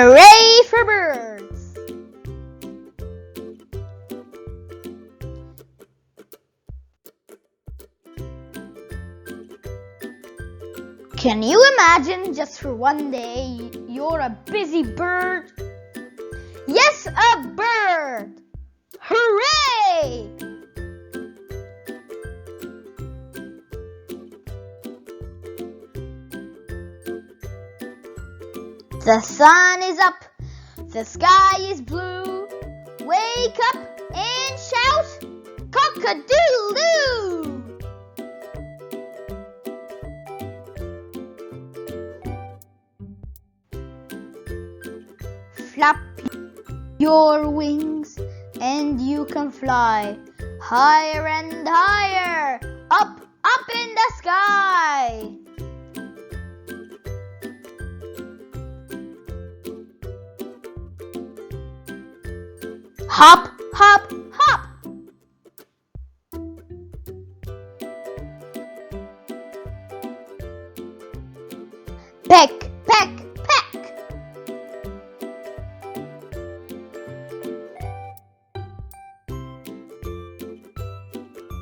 Hooray for birds! Can you imagine just for one day you're a busy bird? Yes, a bird! Hooray! The sun is up, the sky is blue. Wake up and shout, cock-a-doodle-doo! Flap your wings and you can fly higher and higher, up, up in the sky. Hop, hop, hop. Peck, peck, peck.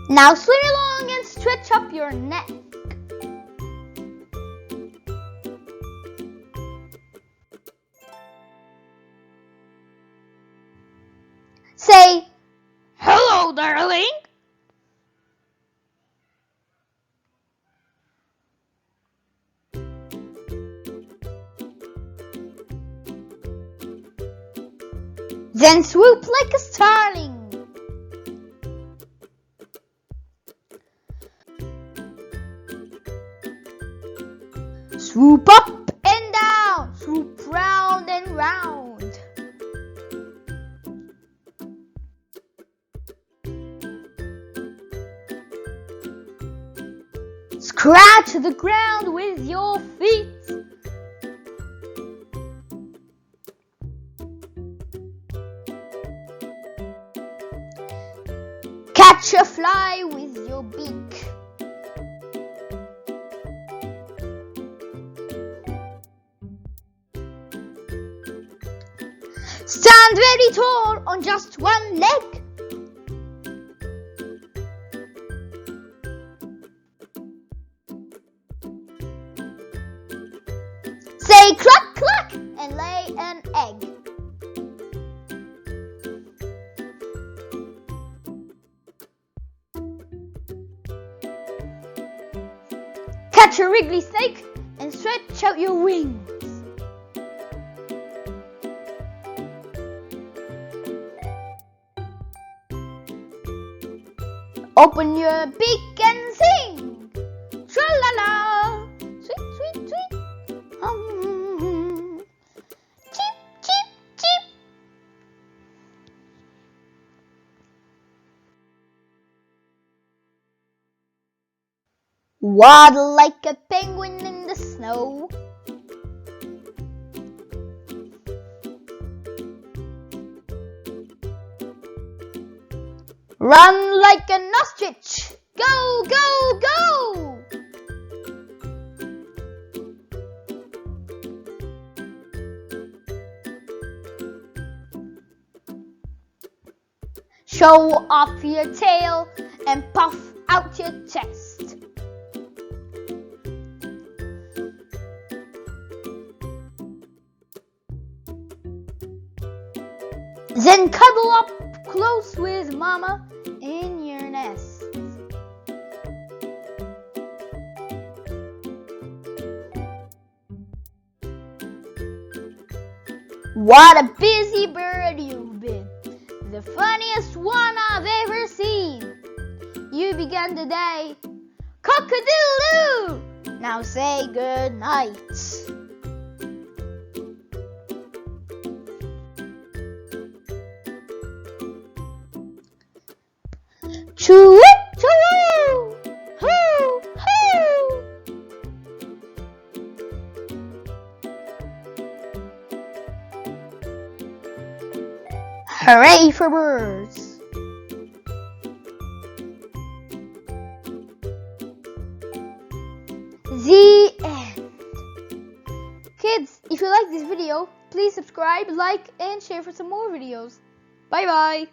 Now swing along and stretch up your neck. Say, hello, darling. Then swoop like a starling. Swoop up and down, swoop round and round. Scratch the ground with your feet. Catch a fly with your beak. Stand very tall on just one leg. Say cluck cluck and lay an egg. Catch a wriggly snake and stretch out your wings. Open your beak and sing. Tra-la-la, sweet, sweet, sweet. Cheep, cheep, cheep. Waddle like a penguin in the snow. Run like an ostrich. Go, go, go. Show off your tail and puff out your chest. Then cuddle up close with Mama in your nest. What a busy bird you've been, the funniest one I've ever seen. You began the day, cock-a-doodle-doo. Now say good night. Choo choo, hoo hoo. Hooray for birds! The end. Kids, if you like this video, Please subscribe, like, and share for some more videos. Bye bye.